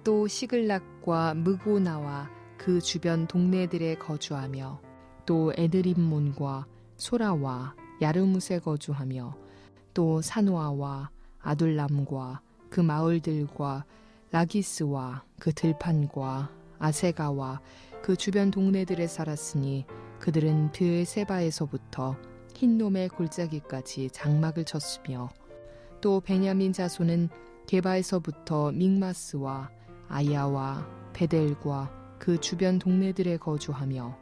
또 시글락과 무고나와 그 주변 동네들에 거주하며 또 에드림몬과 소라와 야르무스에 거주하며 또 사노아와 아둘람과 그 마을들과 라기스와 그 들판과 아세가와 그 주변 동네들에 살았으니 그들은 브엘세바에서부터 흰놈의 골짜기까지 장막을 쳤으며 또 베냐민 자손은 게바에서부터 믹마스와 아야와 베델과 그 주변 동네들에 거주하며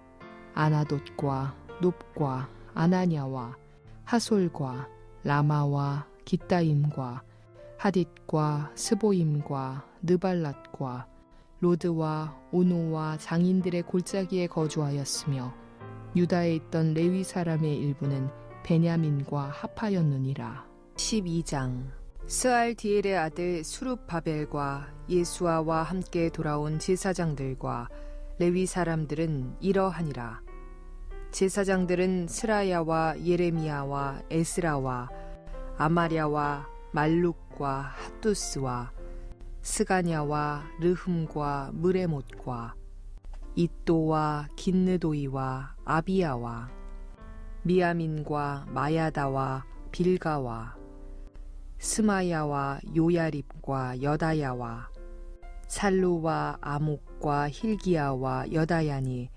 아나돗과 높과 아나냐와 하솔과 라마와 기따임과 하딧과 스보임과 느발랏과 로드와 오노와 장인들의 골짜기에 거주하였으며 유다에 있던 레위 사람의 일부는 베냐민과 합하였느니라. 12장 스알디엘의 아들 수룹바벨과 예수아와 함께 돌아온 제사장들과 레위 사람들은 이러하니라. 제사장들은 스라야와 예레미야와 에스라와 아마랴와 말룩과 핫두스와 스가냐와 르흠과 무레못과 이또와 긴느도이와 아비야와 미야민과 마야다와 빌가와 스마야와 요야립과 여다야와 살루와 아목과 힐기야와 여다야니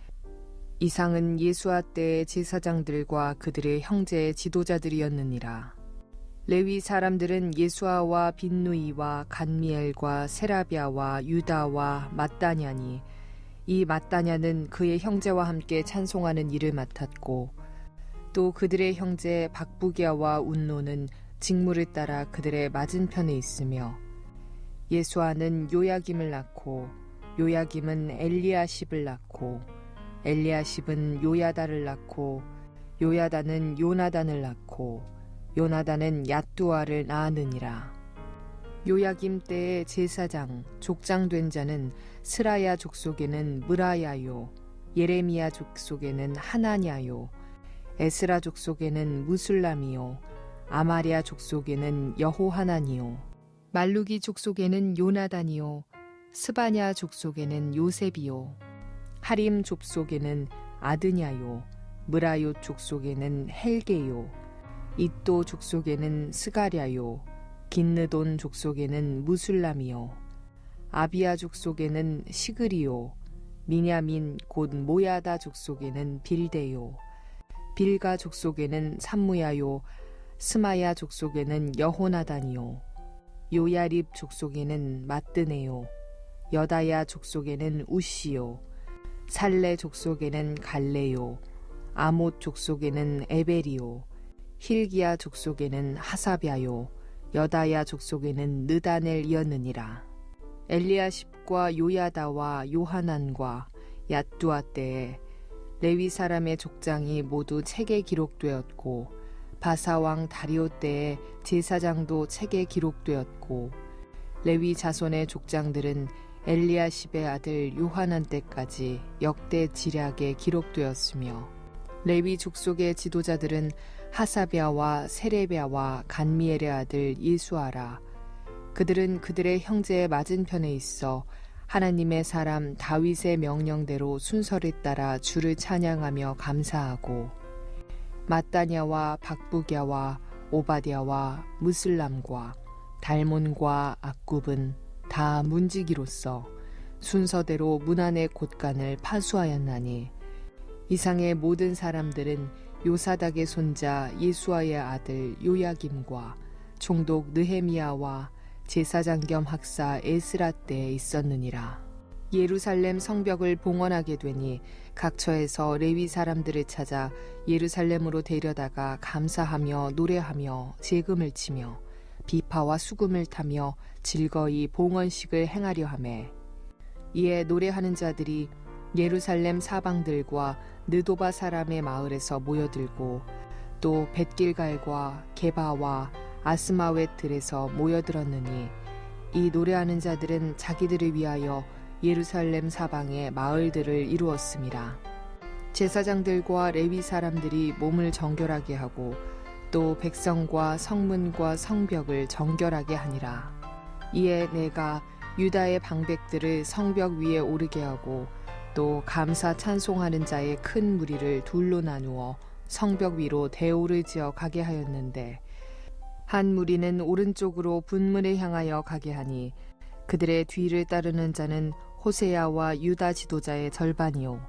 이상은 예수아 때의 제사장들과 그들의 형제의 지도자들이었느니라. 레위 사람들은 예수아와 빈누이와 간미엘과 세라비아와 유다와 mat다냐니 이 mat다냐는 그의 형제와 함께 찬송하는 일을 맡았고 또 그들의 형제 박부기야와 운노는 직무를 따라 그들의 맞은편에 있으며 예수아는 요야김을 낳고 요야김은 엘리야십을 낳고 엘리야십은 요야다를 낳고 요야다는 요나단을 낳고 요나단은 얏두아를 낳았느니라. 요야김 때의 제사장 족장된 자는 스라야 족속에는 무라야요 예레미야 족속에는 하나냐요 에스라 족속에는 무술람이요 아마랴 족속에는 여호하나니요 말루기 족속에는 요나단이요 스바냐 족속에는 요셉이요 하림 족속에는 아드냐요 무라요 족속에는 헬게요 이또 족속에는 스가랴요 긴느돈 족속에는 무술람이요 아비야 족속에는 시그리요 미냐민 곧 모야다 족속에는 빌데요 빌가 족속에는 삼무야요 스마야 족속에는 여호나단이요 요야립 족속에는 마뜨네요 여다야 족속에는 우시요 살레 족속에는 갈레요 아못 족속에는 에벨이요 힐기야 족속에는 하사비아요 여다야 족속에는 느다넬이었느니라. 엘리야십과 요야다와 요하난과 얏두아 때에 레위 사람의 족장이 모두 책에 기록되었고 바사왕 다리오 때의 제사장도 책에 기록되었고 레위 자손의 족장들은 엘리야십의 아들 요하난 때까지 역대 지략에 기록되었으며 레위 족속의 지도자들은 하사랴와 세레랴와 간미엘의 아들 예수아라. 그들은 그들의 형제의 맞은편에 있어 하나님의 사람 다윗의 명령대로 순서를 따라 주를 찬양하며 감사하고 마따냐와 박부갸와 오바댜와 무슬람과 달몬과 악굽은 다 문지기로서 순서대로 문안의 곳간을 파수하였나니 이상의 모든 사람들은 요사닥의 손자 예수아의 아들 요야김과 총독 느헤미야와 제사장 겸 학사 에스라 때에 있었느니라. 예루살렘 성벽을 봉헌하게 되니 각처에서 레위 사람들을 찾아 예루살렘으로 데려다가 감사하며 노래하며 제금을 치며 비파와 수금을 타며 즐거이 봉헌식을 행하려 하매 이에 노래하는 자들이 예루살렘 사방들과 느도바 사람의 마을에서 모여들고 또 벳길갈과 게바와 아스마웻 들에서 모여들었느니 이 노래하는 자들은 자기들을 위하여 예루살렘 사방의 마을들을 이루었음이라. 제사장들과 레위 사람들이 몸을 정결하게 하고 또 백성과 성문과 성벽을 정결하게 하니라. 이에 내가 유다의 방백들을 성벽 위에 오르게 하고 또 감사 찬송하는 자의 큰 무리를 둘로 나누어 성벽 위로 대오를 지어 가게 하였는데 한 무리는 오른쪽으로 분문을 향하여 가게 하니 그들의 뒤를 따르는 자는 호세야와 유다 지도자의 절반이요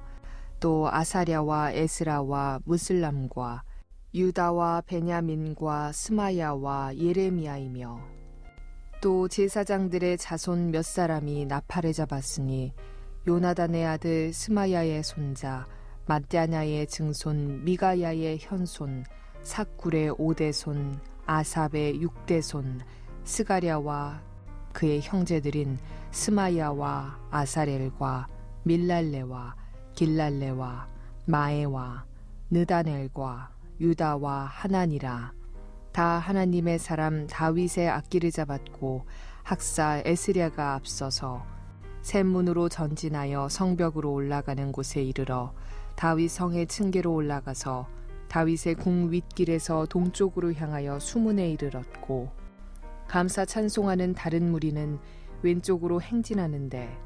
또 아사랴와 에스라와 무슬람과 유다와 베냐민과 스마야와 예레미야이며 또 제사장들의 자손 몇 사람이 나팔을 잡았으니 요나단의 아들 스마야의 손자 mat냐냐의 증손 미가야의 현손 삭굴의 5대손 아삽의 6대손 스가랴와 그의 형제들인 스마야와 아사렐과 밀랄레와 길랄레와 마에와 느다넬과 유다와 하나니라. 다 하나님의 사람 다윗의 악기를 잡았고 학사 에스랴가 앞서서 샘문으로 전진하여 성벽으로 올라가는 곳에 이르러 다윗 성의 층계로 올라가서 다윗의 궁 윗길에서 동쪽으로 향하여 수문에 이르렀고 감사 찬송하는 다른 무리는 왼쪽으로 행진하는데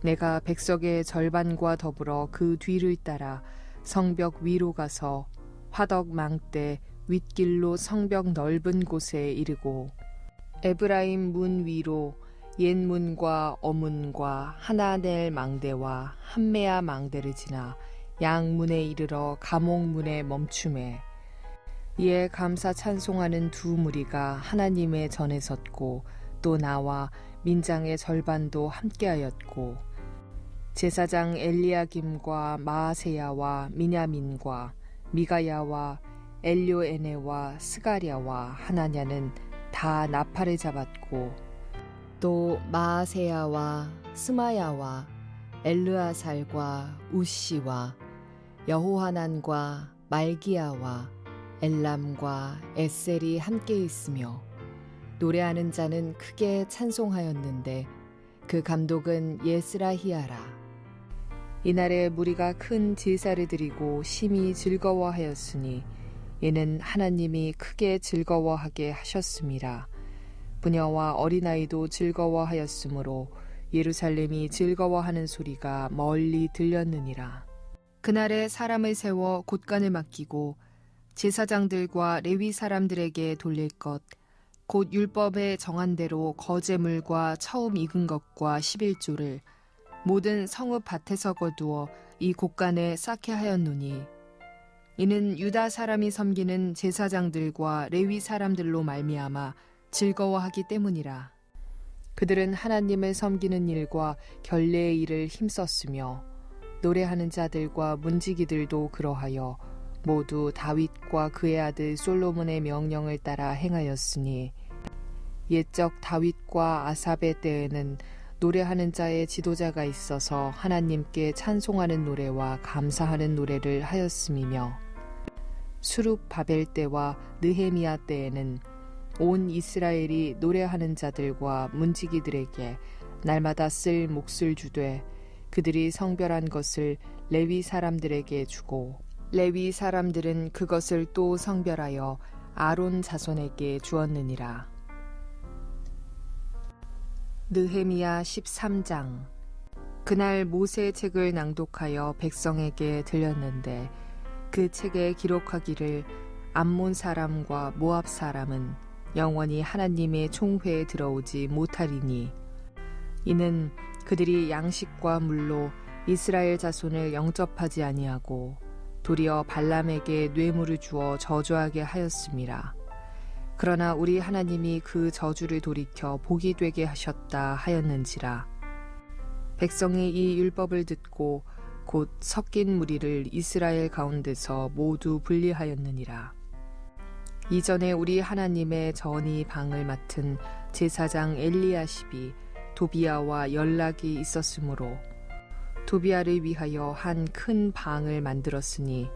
내가 백석의 절반과 더불어 그 뒤를 따라 성벽 위로 가서 화덕 망대 윗길로 성벽 넓은 곳에 이르고 에브라임 문 위로 옛문과 어문과 하나넬 망대와 함메아 망대를 지나 양문에 이르러 가목문에 멈춤에 이에 감사 찬송하는 두 무리가 하나님의 전에 섰고 또 나와 민장의 절반도 함께하였고 제사장 엘리야김과 마아세야와 미냐민과 미가야와 엘료에네와 스가랴와 하나냐는 다 나팔을 잡았고 또 마아세야와 스마야와 엘르아살과 우시와 여호하난과 말기야와 엘람과 에셀이 함께 있으며 노래하는 자는 크게 찬송하였는데 그 감독은 예스라히야라. 이날에 무리가 큰 제사를 드리고 심히 즐거워하였으니 이는 하나님이 크게 즐거워하게 하셨음이라. 부녀와 어린아이도 즐거워하였으므로 예루살렘이 즐거워하는 소리가 멀리 들렸느니라. 그날에 사람을 세워 곳간을 맡기고 제사장들과 레위 사람들에게 돌릴 것 곧 율법에 정한 대로 거제물과 처음 익은 것과 11조를 모든 성읍 밭에서 거두어 이 곳간에 쌓게 하였노니 이는 유다 사람이 섬기는 제사장들과 레위 사람들로 말미암아 즐거워하기 때문이라. 그들은 하나님을 섬기는 일과 결례의 일을 힘썼으며 노래하는 자들과 문지기들도 그러하여 모두 다윗과 그의 아들 솔로몬의 명령을 따라 행하였으니 옛적 다윗과 아삽의 때에는 노래하는 자의 지도자가 있어서 하나님께 찬송하는 노래와 감사하는 노래를 하였음이며 수룹 바벨 때와 느헤미야 때에는 온 이스라엘이 노래하는 자들과 문지기들에게 날마다 쓸 몫을 주되 그들이 성별한 것을 레위 사람들에게 주고 레위 사람들은 그것을 또 성별하여 아론 자손에게 주었느니라. 느헤미야 13장. 그날 모세 책을 낭독하여 백성에게 들렸는데 그 책에 기록하기를 암몬 사람과 모압 사람은 영원히 하나님의 총회에 들어오지 못하리니 이는 그들이 양식과 물로 이스라엘 자손을 영접하지 아니하고 도리어 발람에게 뇌물을 주어 저주하게 하였음이라. 그러나 우리 하나님이 그 저주를 돌이켜 복이 되게 하셨다 하였는지라. 백성이 이 율법을 듣고 곧 섞인 무리를 이스라엘 가운데서 모두 분리하였느니라. 이전에 우리 하나님의 전이 방을 맡은 제사장 엘리야십이 도비야와 연락이 있었으므로 도비야를 위하여 한 큰 방을 만들었으니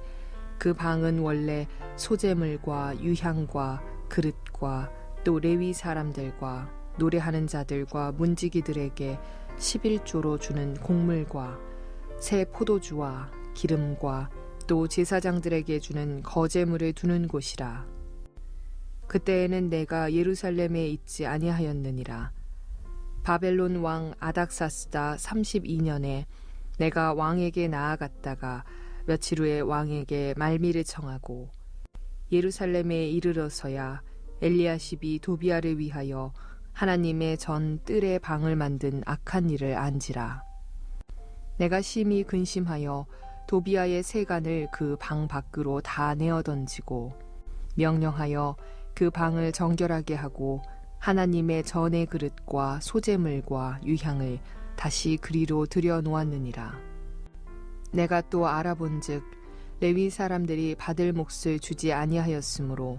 그 방은 원래 소재물과 유향과 그릇과 또 레위 사람들과 노래하는 자들과 문지기들에게 11조로 주는 곡물과 새 포도주와 기름과 또 제사장들에게 주는 거제물을 두는 곳이라. 그때에는 내가 예루살렘에 있지 아니하였느니라. 바벨론 왕 아닥사스다 32년에 내가 왕에게 나아갔다가 며칠 후에 왕에게 말미를 청하고 예루살렘에 이르러서야 엘리야십이 도비야를 위하여 하나님의 전 뜰에 방을 만든 악한 일을 안지라. 내가 심히 근심하여 도비야의 세간을 그 방 밖으로 다 내어 던지고 명령하여 그 방을 정결하게 하고 하나님의 전의 그릇과 소재물과 유향을 다시 그리로 들여 놓았느니라. 내가 또 알아본즉 레위 사람들이 받을 몫을 주지 아니하였으므로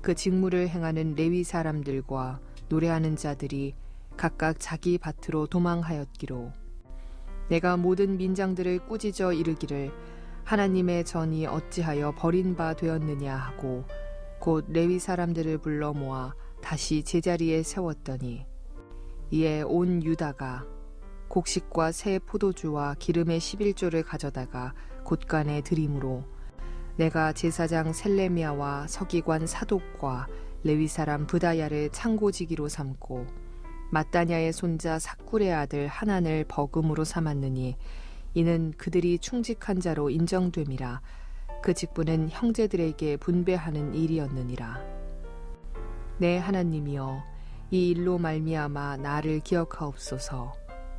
그 직무를 행하는 레위 사람들과 노래하는 자들이 각각 자기 밭으로 도망하였기로 내가 모든 민장들을 꾸짖어 이르기를 하나님의 전이 어찌하여 버린 바 되었느냐 하고 곧 레위 사람들을 불러 모아 다시 제자리에 세웠더니 이에 온 유다가 곡식과 새 포도주와 기름의 11조를 가져다가 곳간에 드림으로 내가 제사장 셀레미야와 서기관 사독과 레위 사람 브다야를 창고지기로 삼고 mat다냐의 손자 삭굴의 아들 하난을 버금으로 삼았느니 이는 그들이 충직한 자로 인정됨이라. 그 직분은 형제들에게 분배하는 일이었느니라. 내 하나님이여 이 일로 말미암아 나를 기억하옵소서.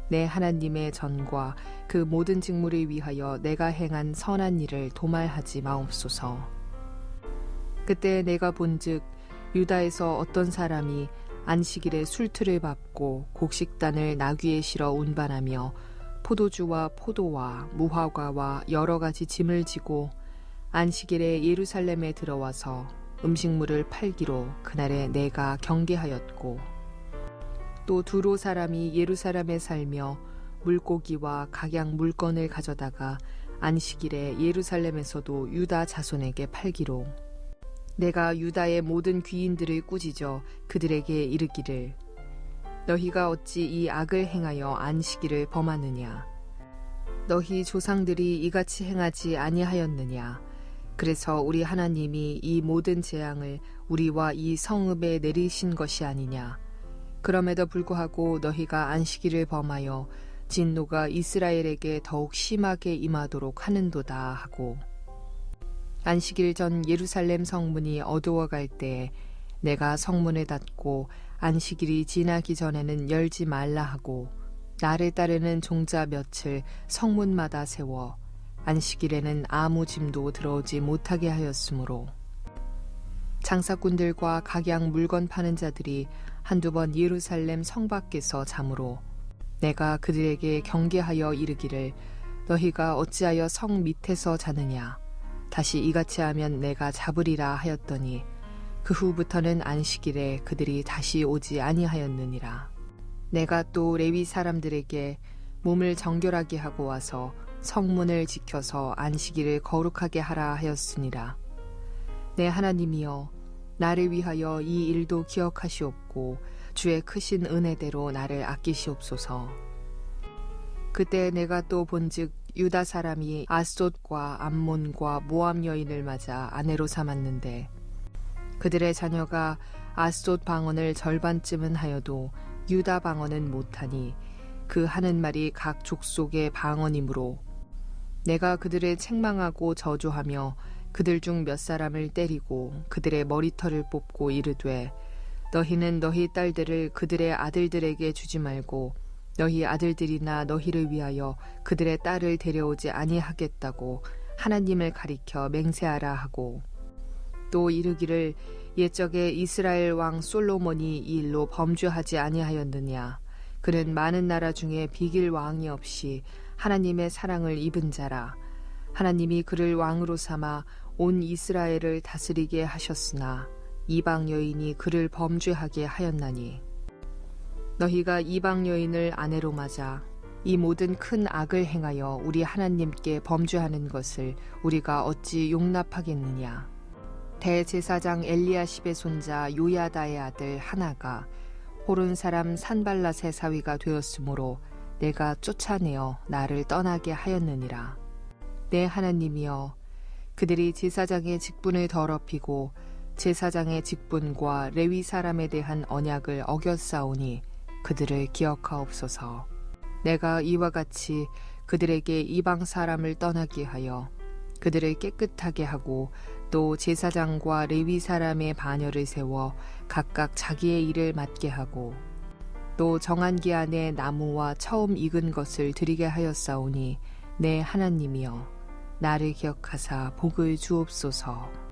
내 하나님의 전과 그 모든 직무를 위하여 내가 행한 선한 일을 도말하지 마옵소서. 그때 내가 본즉 유다에서 어떤 사람이 안식일에 술틀을 밟고 곡식단을 나귀에 실어 운반하며 포도주와 포도와 무화과와 여러 가지 짐을 지고 안식일에 예루살렘에 들어와서 음식물을 팔기로 그날에 내가 경계하였고 또 두로 사람이 예루살렘에 살며 물고기와 각양 물건을 가져다가 안식일에 예루살렘에서도 유다 자손에게 팔기로 내가 유다의 모든 귀인들을 꾸짖어 그들에게 이르기를 너희가 어찌 이 악을 행하여 안식일을 범하느냐. 너희 조상들이 이같이 행하지 아니하였느냐. 그래서 우리 하나님이 이 모든 재앙을 우리와 이 성읍에 내리신 것이 아니냐. 그럼에도 불구하고 너희가 안식일을 범하여 진노가 이스라엘에게 더욱 심하게 임하도록 하는도다 하고 안식일 전 예루살렘 성문이 어두워갈 때에 내가 성문을 닫고 안식일이 지나기 전에는 열지 말라 하고 나를 따르는 종자 며칠 성문마다 세워 안식일에는 아무 짐도 들어오지 못하게 하였으므로 장사꾼들과 각양 물건 파는 자들이 한두 번 예루살렘 성 밖에서 자므로 내가 그들에게 경계하여 이르기를 너희가 어찌하여 성 밑에서 자느냐. 다시 이같이 하면 내가 잡으리라 하였더니 그 후부터는 안식일에 그들이 다시 오지 아니하였느니라. 내가 또 레위 사람들에게 몸을 정결하게 하고 와서 성문을 지켜서 안식일을 거룩하게 하라 하였으니라. 내 하나님이여, 나를 위하여 이 일도 기억하시옵고 주의 크신 은혜대로 나를 아끼시옵소서. 그때 내가 또 본즉 유다 사람이 아스돗과 암몬과 모압 여인을 맞아 아내로 삼았는데 그들의 자녀가 아스돗 방언을 절반쯤은 하여도 유다 방언은 못하니 그 하는 말이 각 족속의 방언이므로 내가 그들을 책망하고 저주하며 그들 중 몇 사람을 때리고 그들의 머리털을 뽑고 이르되 너희는 너희 딸들을 그들의 아들들에게 주지 말고 너희 아들들이나 너희를 위하여 그들의 딸을 데려오지 아니하겠다고 하나님을 가리켜 맹세하라 하고 또 이르기를 옛적에 이스라엘 왕 솔로몬이 이 일로 범죄하지 아니하였느냐. 그는 많은 나라 중에 비길 왕이 없이 하나님의 사랑을 입은 자라. 하나님이 그를 왕으로 삼아 온 이스라엘을 다스리게 하셨으나 이방 여인이 그를 범죄하게 하였나니 너희가 이방 여인을 아내로 맞아 이 모든 큰 악을 행하여 우리 하나님께 범죄하는 것을 우리가 어찌 용납하겠느냐. 대제사장 엘리야십의 손자 요야다의 아들 하나가 호른 사람 산발랏의 사위가 되었으므로 내가 쫓아내어 나를 떠나게 하였느니라. 내 하나님이여, 그들이 제사장의 직분을 더럽히고 제사장의 직분과 레위 사람에 대한 언약을 어겼사오니 그들을 기억하옵소서. 내가 이와 같이 그들에게 이방 사람을 떠나게 하여 그들을 깨끗하게 하고 또 제사장과 레위 사람의 반열을 세워 각각 자기의 일을 맡게 하고 또 정한 기한에 나무와 처음 익은 것을 드리게 하였사오니 내 하나님이여, 나를 기억하사 복을 주옵소서.